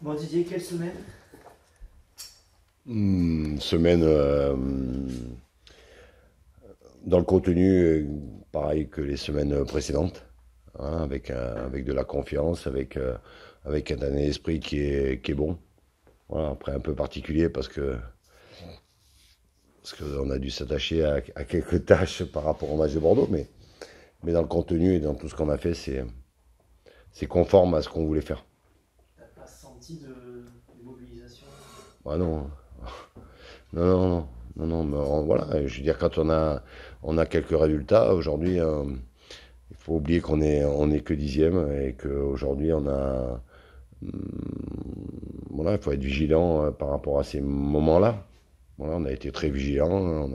Bon Didier, quelle semaine? Semaine dans le contenu, pareil que les semaines précédentes, hein, avec de la confiance, avec un état d'esprit qui est bon. Voilà, après un peu particulier parce qu'on a dû s'attacher à quelques tâches par rapport au match de Bordeaux, mais dans le contenu et dans tout ce qu'on a fait, c'est conforme à ce qu'on voulait faire. T'as pas senti de mobilisation? Ah non, non, non, non, non, non, mais voilà, je veux dire, quand on a quelques résultats, aujourd'hui, il faut oublier qu'on est que dixième et qu'aujourd'hui on a. Voilà, il faut être vigilant par rapport à ces moments-là. Voilà, on a été très vigilant,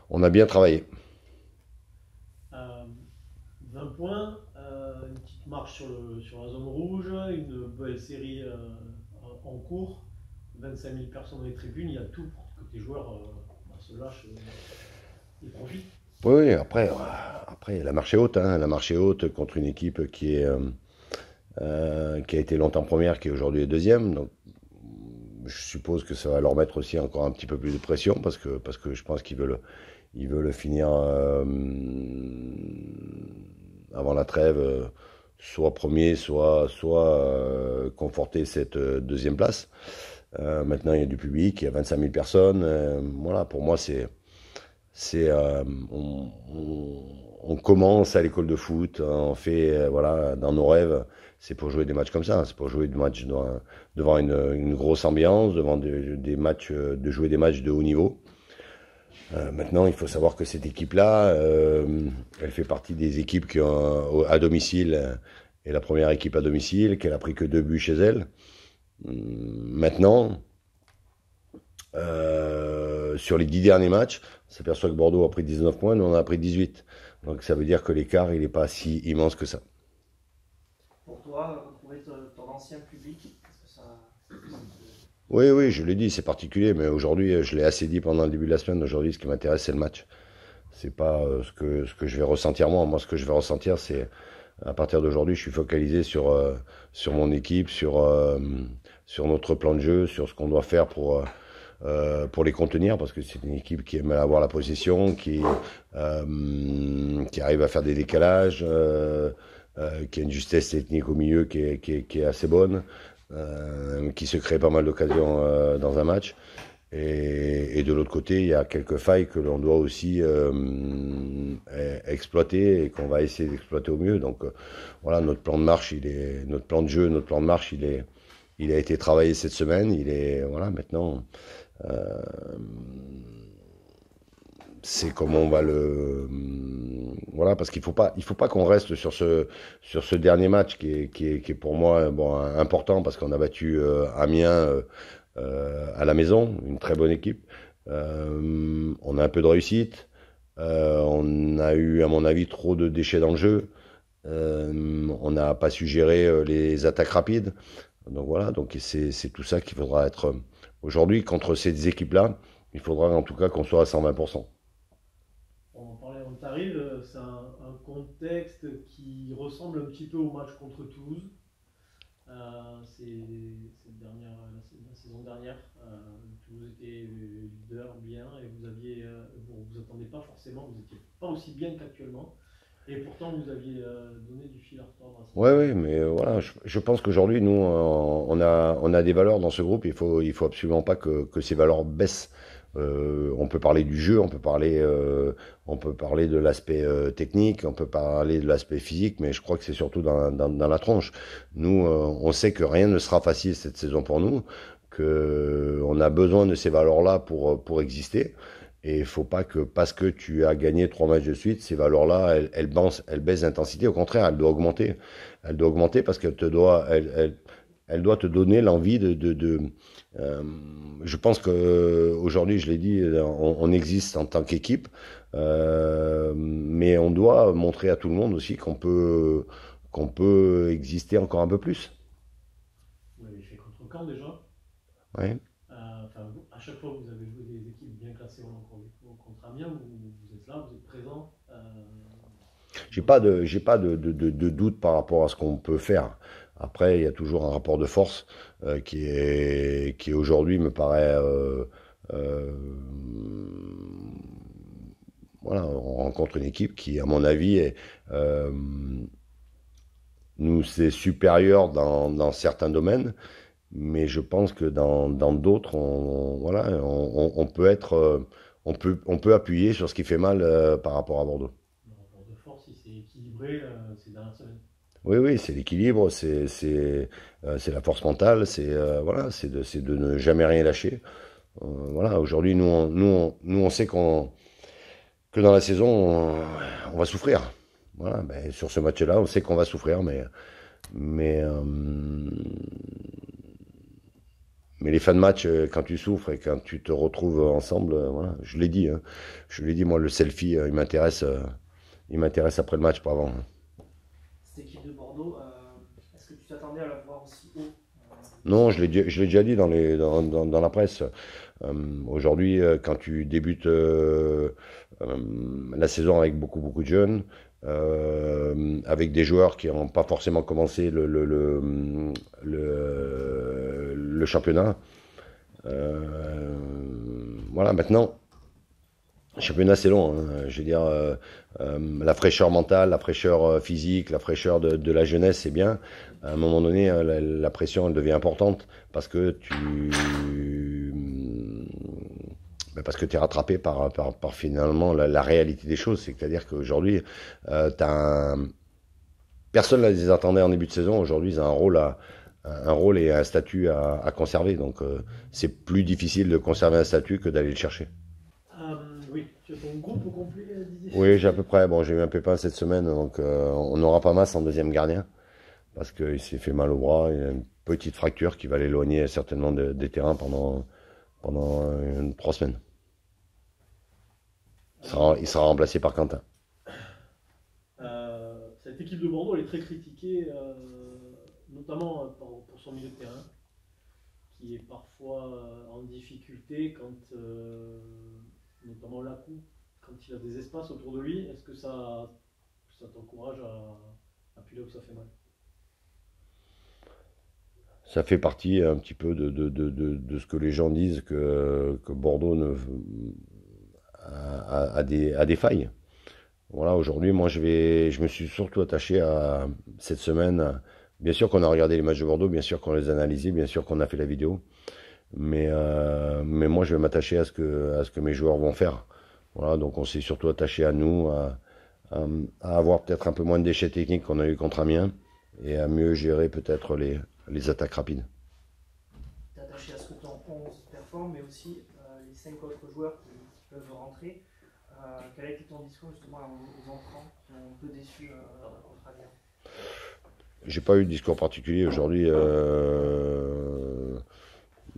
on a bien travaillé. Euh, 20 points, une petite marche sur la zone rouge, une belle série en cours, 25 000 personnes dans les tribunes, il y a tout pour que tes joueurs se lâchent et profitent. Oui, oui, après la marche est haute, hein, la marche est haute contre une équipe qui a été longtemps première, qui aujourd'hui est deuxième. Donc je suppose que ça va leur mettre aussi encore un petit peu plus de pression parce que je pense qu'ils veulent finir avant la trêve, soit premier, soit conforter cette deuxième place. Maintenant, il y a du public, il y a 25 000 personnes. Voilà, pour moi, c'est on commence à l'école de foot, hein, on fait, voilà, dans nos rêves, c'est pour jouer des matchs comme ça, c'est pour jouer des matchs devant une grosse ambiance, devant des matchs, de jouer des matchs de haut niveau. Maintenant, il faut savoir que cette équipe-là, elle fait partie des équipes qui ont, à domicile, est la première équipe à domicile, qu'elle a pris que 2 buts chez elle. Maintenant, sur les 10 derniers matchs, on s'aperçoit que Bordeaux a pris 19 points, nous on a pris 18. Donc ça veut dire que l'écart, il n'est pas si immense que ça. Pour toi, retrouver ton ancien public, est-ce que ça Oui, oui, je l'ai dit, c'est particulier, mais aujourd'hui, je l'ai assez dit pendant le début de la semaine. Aujourd'hui, ce qui m'intéresse, c'est le match. C'est pas ce que je vais ressentir moi. Moi, ce que je vais ressentir, c'est à partir d'aujourd'hui, je suis focalisé sur mon équipe, sur notre plan de jeu, sur ce qu'on doit faire pour les contenir, parce que c'est une équipe qui aime avoir la possession, qui arrive à faire des décalages, qui a une justesse technique au milieu qui est assez bonne, qui se crée pas mal d'occasions dans un match. Et de l'autre côté, il y a quelques failles que l'on doit aussi exploiter et qu'on va essayer d'exploiter au mieux. Donc voilà, notre plan de marche, notre plan de jeu, notre plan de marche, il a été travaillé cette semaine. Il est voilà maintenant. euh, c'est comment on va voilà, parce qu'il faut pas qu'on reste sur ce dernier match qui est pour moi bon important parce qu'on a battu Amiens à la maison, une très bonne équipe. On a un peu de réussite. On a eu, à mon avis, trop de déchets dans le jeu. On n'a pas su gérer les attaques rapides. Donc voilà, donc c'est tout ça qu'il faudra être aujourd'hui contre ces équipes-là. Il faudra en tout cas qu'on soit à 120%. On en parlait avant que tu arrives, c'est un contexte qui ressemble un petit peu au match contre Toulouse. La saison dernière, Toulouse était leader bien et vous attendez pas forcément, vous n'étiez pas aussi bien qu'actuellement. Et pourtant, vous aviez donné du fil à retordre à cette Ouais, équipe. oui, mais voilà, je pense qu'aujourd'hui, nous, on a des valeurs dans ce groupe. Il faut absolument pas que ces valeurs baissent. On peut parler du jeu, on peut parler de l'aspect technique, on peut parler de l'aspect physique, mais je crois que c'est surtout dans la tronche. Nous, on sait que rien ne sera facile cette saison pour nous, que on a besoin de ces valeurs-là pour exister. Et il faut pas que parce que tu as gagné 3 matchs de suite, ces valeurs-là, elles baissent d'intensité. Au contraire, elles doivent augmenter. Elle doit augmenter parce elle doit te donner l'envie euh, je pense que aujourd'hui, je l'ai dit, on existe en tant qu'équipe, mais on doit montrer à tout le monde aussi qu'on peut exister encore un peu plus. Vous l'avez fait contre Caen déjà. Ouais. À chaque fois que vous avez joué des équipes bien classées contre Amiens, vous êtes là, vous êtes présent. J'ai pas de doute par rapport à ce qu'on peut faire. Après, il y a toujours un rapport de force qui aujourd'hui me paraît euh, voilà, on rencontre une équipe qui, à mon avis, euh, nous c'est supérieur dans certains domaines, mais je pense que dans d'autres, voilà, on peut être, on peut appuyer sur ce qui fait mal par rapport à Bordeaux. Le rapport de force, il s'est équilibré ces dernières semaines. Oui, oui, c'est l'équilibre, c'est la force mentale, voilà, c'est de ne jamais rien lâcher. Voilà, aujourd'hui, nous, on sait que dans la saison, on va souffrir. Voilà, ben, sur ce match-là, on sait qu'on va souffrir, mais, euh, mais les fins de match, quand tu souffres et quand tu te retrouves ensemble, voilà, je l'ai dit, hein, je l'ai dit, moi, le selfie, il m'intéresse après le match, pas avant. Cette équipe de Bordeaux, est-ce que tu t'attendais à la voir aussi haut Non, je l'ai déjà dit dans la presse. Aujourd'hui, quand tu débutes euh, la saison avec beaucoup de jeunes, avec des joueurs qui n'ont pas forcément commencé le championnat, euh, voilà, maintenant, le championnat c'est long, hein. Je veux dire, la fraîcheur mentale, la fraîcheur physique, la fraîcheur de la jeunesse, c'est bien. À un moment donné, la pression elle devient importante parce que parce que tu es rattrapé par finalement la réalité des choses. C'est-à-dire qu'aujourd'hui, personne ne les attendait en début de saison. Aujourd'hui, ils ont un rôle et un statut à conserver. Donc, c'est plus difficile de conserver un statut que d'aller le chercher. Oui, tu as ton groupe au complet, Didier. Oui, j'ai à peu près. Bon, j'ai eu un pépin cette semaine, donc on n'aura pas masse en deuxième gardien parce qu'il s'est fait mal au bras. Il y a une petite fracture qui va l'éloigner certainement des terrains pendant 3 semaines. Il sera remplacé par Quentin. Cette équipe de Bordeaux, elle est très critiquée, notamment pour son milieu de terrain, qui est parfois en difficulté quand, notamment Lacou, quand il a des espaces autour de lui. Est-ce que ça t'encourage à appuyer là où ça fait mal? Ça fait partie un petit peu de ce que les gens disent que Bordeaux a des failles. Voilà, aujourd'hui, moi, je me suis surtout attaché à cette semaine. Bien sûr qu'on a regardé les matchs de Bordeaux, bien sûr qu'on les a analysés, bien sûr qu'on a fait la vidéo, mais moi, je vais m'attacher à ce que mes joueurs vont faire. Voilà, donc on s'est surtout attaché à nous, à, à avoir peut-être un peu moins de déchets techniques qu'on a eu contre Amiens et à mieux gérer peut-être les attaques rapides. Tu es attaché à ce que ton 11 performe, mais aussi les 5 autres joueurs qui peuvent rentrer. Quel a été ton discours justement aux entrants qui ont un peu déçu contre Amiens? J'ai pas eu de discours particulier aujourd'hui.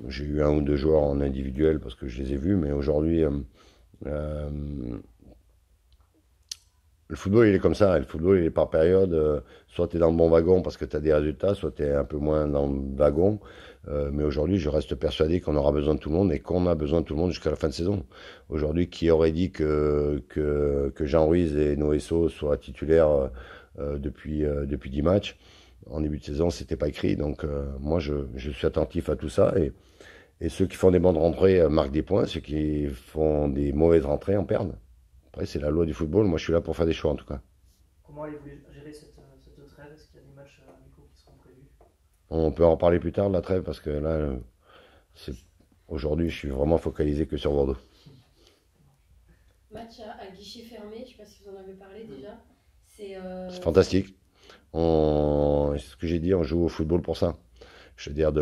J'ai eu un ou deux joueurs en individuel parce que je les ai vus, mais aujourd'hui, euh, le football, il est comme ça. Le football, il est par période. Soit tu es dans le bon wagon parce que tu as des résultats, soit tu es un peu moins dans le wagon. Mais aujourd'hui, je reste persuadé qu'on aura besoin de tout le monde et qu'on a besoin de tout le monde jusqu'à la fin de saison. Aujourd'hui, qui aurait dit que Jean Ruiz et Noesso soient titulaires depuis 10 matchs? En début de saison, c'était pas écrit. Donc, moi, je suis attentif à tout ça. Et ceux qui font des bonnes rentrées marquent des points. Ceux qui font des mauvaises rentrées en perdent. Après, c'est la loi du football. Moi, je suis là pour faire des choix, en tout cas. Comment allez-vous gérer cette trêve? Est-ce qu'il y a des matchs amicaux qui seront prévus? On peut en parler plus tard de la trêve parce que là, c'est aujourd'hui, je suis vraiment focalisé que sur Bordeaux. Match à guichet fermé, je ne sais pas si vous en avez parlé déjà. C'est fantastique. C'est ce que j'ai dit, on joue au football pour ça. Je veux dire,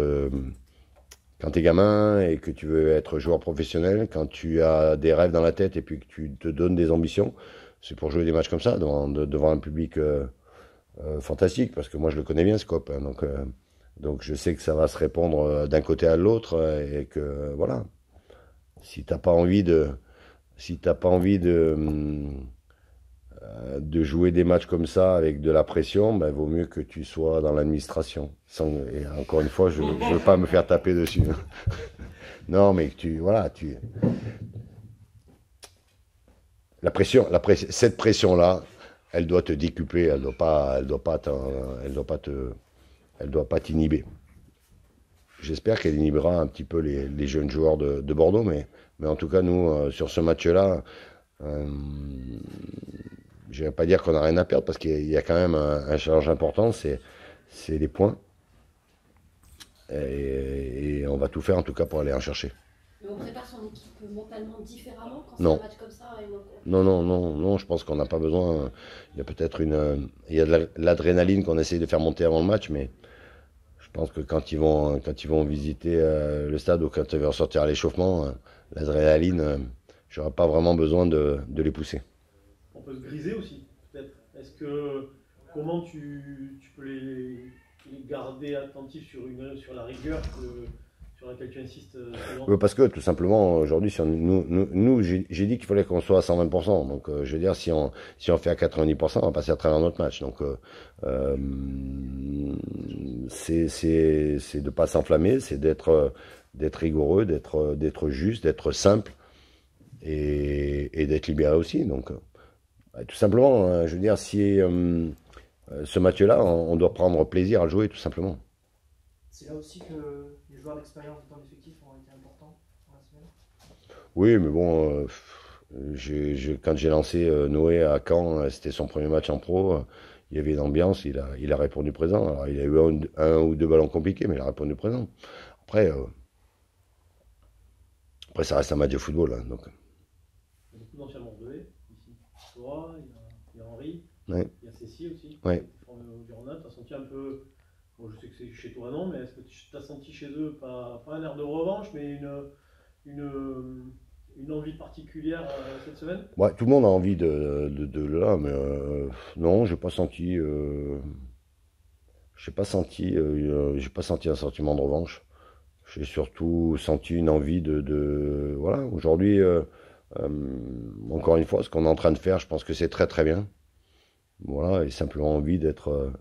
quand tu es gamin et que tu veux être joueur professionnel, quand tu as des rêves dans la tête et puis que tu te donnes des ambitions, c'est pour jouer des matchs comme ça, devant un public fantastique, parce que moi je le connais bien ce COP, hein, donc je sais que ça va se répondre d'un côté à l'autre et que voilà, si t'as pas envie si t'as pas envie de jouer des matchs comme ça avec de la pression, ben, vaut mieux que tu sois dans l'administration. Et encore une fois, je ne veux pas me faire taper dessus. Non, mais voilà, cette pression-là, elle doit te décupler, elle doit pas elle doit pas t'inhiber. J'espère qu'elle inhibera un petit peu les jeunes joueurs de Bordeaux, mais en tout cas, nous, sur ce match-là, je ne vais pas dire qu'on n'a rien à perdre, parce qu'il y a quand même un challenge important, c'est les points. Et on va tout faire, en tout cas, pour aller en chercher. Mais on prépare son équipe mentalement différemment quand c'est Non. un match comme ça et non. Non, je pense qu'on n'a pas besoin. Il y a peut-être il y a de l'adrénaline qu'on essaye de faire monter avant le match, mais je pense que quand ils vont visiter le stade ou quand ils vont sortir à l'échauffement, l'adrénaline, j'aurai pas vraiment besoin de les pousser. On peut se griser aussi, peut-être. Comment tu peux les garder attentifs sur la rigueur sur laquelle tu insistes souvent? Parce que tout simplement, aujourd'hui, si nous j'ai dit qu'il fallait qu'on soit à 120%. Donc, je veux dire, si on fait à 90%, on va passer à travers notre match. Donc, c'est de pas s'enflammer, c'est d'être rigoureux, d'être juste, d'être simple et d'être libéré aussi. Donc, tout simplement, je veux dire, si ce match-là, on doit prendre plaisir à le jouer, tout simplement. C'est là aussi que les joueurs d'expérience dans l'effectif ont été importants dans la semaine. Oui, mais bon, quand j'ai lancé Noé à Caen, c'était son premier match en pro. Il y avait une ambiance, il a répondu présent. Alors, il a eu un ou deux ballons compliqués, mais il a répondu présent. Après, ça reste un match de football. Hein, donc. Il y a beaucoup d'anciens bordelais ici. Toi, il y a Henri, Ouais. il y a Cécile aussi, Ouais. formé au Girondin. Tu as senti un peu, bon, je sais que c'est chez toi non, mais est-ce que tu as senti chez eux pas un air de revanche, mais une envie particulière cette semaine? Ouais, tout le monde a envie de là, mais non, j'ai pas senti un sentiment de revanche. J'ai surtout senti une envie voilà, aujourd'hui, encore une fois, ce qu'on est en train de faire, je pense que c'est très très bien. Voilà, et simplement envie d'être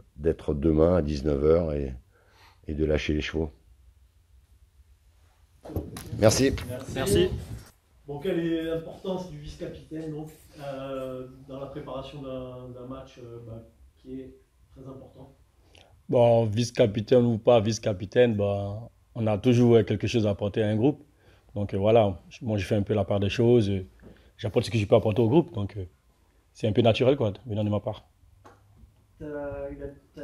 demain à 19h et de lâcher les chevaux. Merci. Merci. Bon, quelle est l'importance du vice-capitaine donc, dans la préparation d'un match qui est très important? Bon, vice-capitaine ou pas vice-capitaine, bah, on a toujours quelque chose à apporter à un groupe. Donc voilà, moi je fais un peu la part des choses. J'apporte ce que je peux apporter au groupe. Donc c'est un peu naturel, quoi, venant de ma part. T'as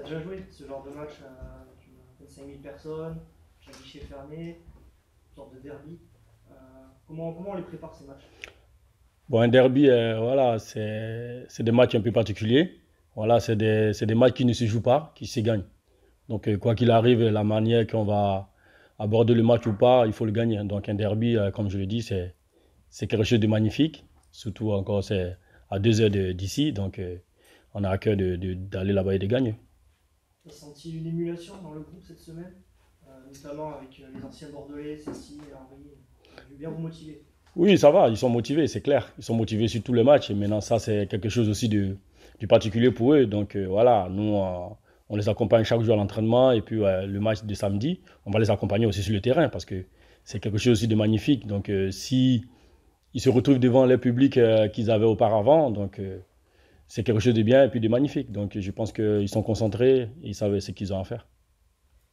déjà joué ce genre de match avec 25 000 personnes, un guichet fermé, une sorte de derby. Comment on les prépare ces matchs? Bon, un derby, voilà, c'est des matchs un peu particuliers. Voilà, c'est des matchs qui ne se jouent pas, qui se gagnent. Donc quoi qu'il arrive, la manière qu'on va aborder le match ou pas, il faut le gagner. Donc un derby, comme je l'ai dit, c'est quelque chose de magnifique. Surtout encore, c'est à 2 heures d'ici. Donc on a à cœur d'aller là-bas et de gagner. Tu as senti une émulation dans le groupe cette semaine, notamment avec les anciens Bordelais, Cécile et Henri. Je veux bien vous motiver. Oui, ça va, ils sont motivés, c'est clair. Ils sont motivés sur tous les matchs. Et maintenant, ça, c'est quelque chose aussi du particulier pour eux. Donc voilà, nous, on les accompagne chaque jour à l'entraînement. Et puis le match de samedi, on va les accompagner aussi sur le terrain parce que c'est quelque chose aussi de magnifique. Donc si ils se retrouvent devant les publics qu'ils avaient auparavant, donc c'est quelque chose de bien et puis de magnifique. Donc je pense qu'ils sont concentrés et ils savent ce qu'ils ont à faire.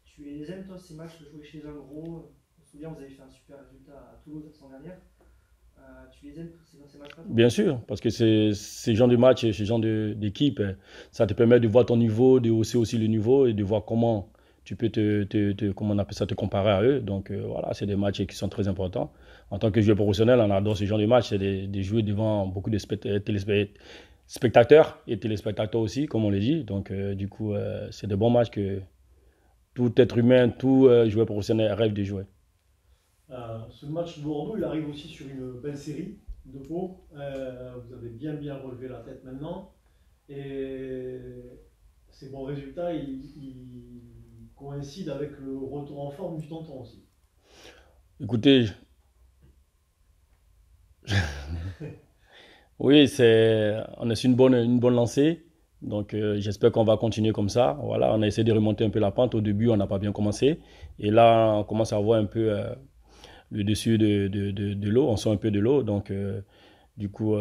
Tu les aimes, toi, ces matchs, jouer chez un gros? Je me souviens, vous avez fait un super résultat à Toulouse la saison dernière. Tu les aimes, ces matchs-là? Bien sûr, parce que ces genres de matchs, ces genres d'équipe, ça te permet de voir ton niveau, de hausser aussi le niveau et de voir comment tu peux comment on appelle ça, te comparer à eux. Donc voilà, c'est des matchs qui sont très importants. En tant que joueur professionnel, on adore ce genre de matchs, c'est de jouer devant beaucoup de spectateurs et téléspectateurs aussi, comme on le dit. Donc du coup, c'est des bons matchs que tout être humain, tout joueur professionnel rêve de jouer. Ce match de Bordeaux, il arrive aussi sur une belle série de Pau. Vous avez bien relevé la tête maintenant. Et ces bons résultats, ils coïncident avec le retour en forme du Tonton aussi. Écoutez, oui, on est sur une bonne lancée. Donc j'espère qu'on va continuer comme ça. Voilà, on a essayé de remonter un peu la pente. Au début, on n'a pas bien commencé. Et là, on commence à voir un peu le dessus de l'eau. On sent un peu de l'eau. Donc du coup,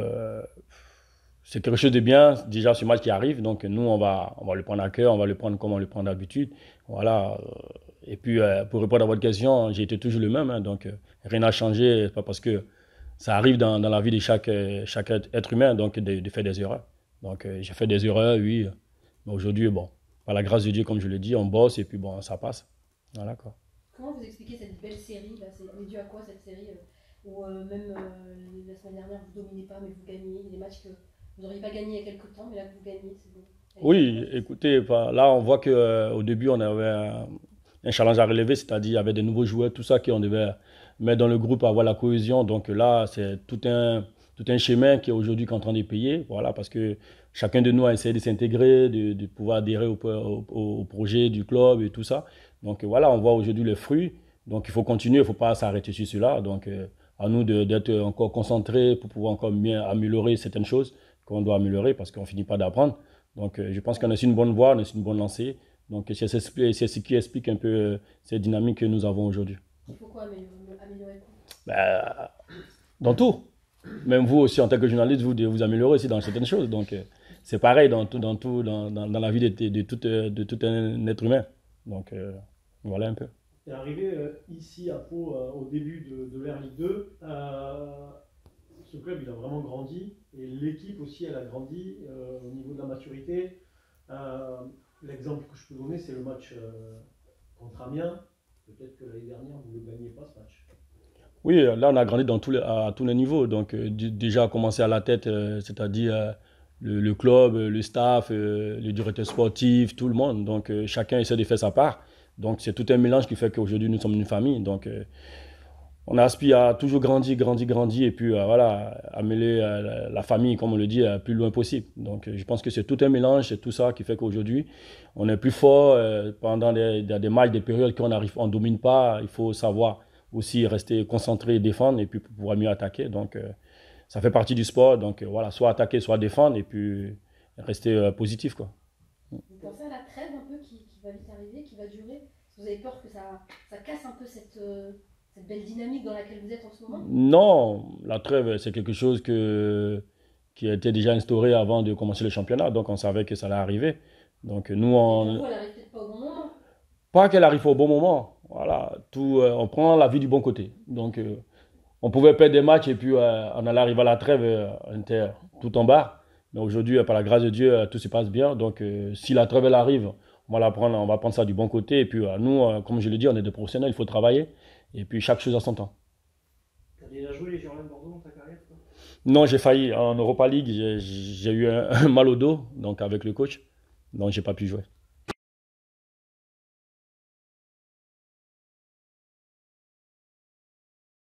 c'est quelque chose de bien, déjà ce match qui arrive. Donc nous, on va le prendre à cœur, on va le prendre comme on le prend d'habitude. Voilà. Et puis, pour répondre à votre question, j'ai été toujours le même. Hein, donc, rien n'a changé. C'est pas parce que ça arrive dans la vie de chaque être humain donc de faire des erreurs. Donc, j'ai fait des erreurs, oui. Mais aujourd'hui, bon, par la grâce de Dieu, comme je l'ai dit, on bosse et puis bon, ça passe. Voilà quoi. Comment vous expliquez cette belle série là? C'est dû à quoi cette série où même la semaine dernière vous dominez pas mais vous gagnez des matchs que vous n'auriez pas gagné il y a quelques temps mais là que vous gagnez, c'est bon. Oui, écoutez, là on voit que au début on avait un challenge à relever, c'est-à-dire il y avait des nouveaux joueurs, tout ça qu'on devait mettre dans le groupe, avoir la cohésion. Donc là, c'est tout un chemin qui est aujourd'hui en train de payer. Voilà, parce que chacun de nous a essayé de s'intégrer, de pouvoir adhérer au projet du club et tout ça. Donc voilà, on voit aujourd'hui les fruits. Donc il faut continuer, il ne faut pas s'arrêter sur cela. Donc à nous d'être encore concentrés pour pouvoir encore mieux améliorer certaines choses qu'on doit améliorer parce qu'on ne finit pas d'apprendre. Donc je pense qu'on est sur une bonne voie, on est sur une bonne lancée. Donc c'est ce qui explique un peu cette dynamique que nous avons aujourd'hui. Il faut quoi améliorer quoi? Ben, dans tout. Même vous aussi, en tant que journaliste, vous devez vous améliorer aussi dans certaines choses. Donc c'est pareil dans la vie de tout un être humain. Donc voilà un peu. Tu es arrivé ici à Pau au début de l'ère Ligue 2. Ce club, il a vraiment grandi et l'équipe aussi, elle a grandi au niveau de la maturité. L'exemple que je peux donner, c'est le match contre Amiens. Peut-être que l'année dernière, vous ne le gagnez pas ce match. Oui, là on a grandi à tous les niveaux. Donc déjà commencer à la tête, c'est-à-dire le club, le staff, le directeur sportif, tout le monde. Donc chacun essaie de faire sa part. Donc c'est tout un mélange qui fait qu'aujourd'hui nous sommes une famille. Donc on aspire à toujours grandir et puis voilà, amener la famille, comme on le dit, plus loin possible. Donc je pense que c'est tout un mélange, c'est tout ça qui fait qu'aujourd'hui on est plus fort pendant des matchs, des périodes qu'on arrive, on domine pas. Il faut savoir aussi rester concentré et défendre et puis pour pouvoir mieux attaquer. Donc ça fait partie du sport. Donc voilà, soit attaquer, soit défendre et puis rester positif quoi. Vous pensez à la trêve un peu qui va vite arriver, qui va durer? Est-ce que vous avez peur que ça casse un peu cette belle dynamique dans laquelle vous êtes en ce moment? Non, la trêve, c'est quelque chose qui a été déjà instauré avant de commencer le championnat. Donc, on savait que ça allait arriver. Donc, nous, Pour vous, elle n'arrive peut-être pas au bon moment. pas qu'elle arrive au bon moment. Voilà, on prend la vie du bon côté. Donc, on pouvait perdre des matchs et puis on allait arriver à la trêve, on était tout en bas. Mais aujourd'hui, par la grâce de Dieu, tout se passe bien. Donc, si la trêve, elle arrive, on va prendre ça du bon côté. Et puis, nous, comme je l'ai dit, on est des professionnels, il faut travailler. Et puis, chaque chose à son temps. Tu as déjà joué les Girondins de Bordeaux dans ta carrière toi? Non, j'ai failli. En Europa League, j'ai eu un mal au dos donc avec le coach. Donc, j'ai pas pu jouer.